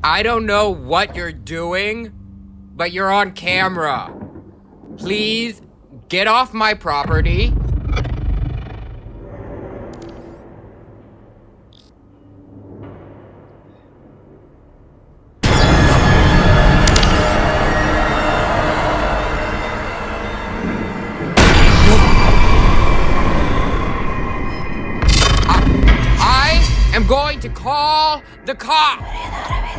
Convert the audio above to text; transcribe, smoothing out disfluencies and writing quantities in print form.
I don't know what you're doing, but you're on camera. Please get off my property. I am going to call the cops.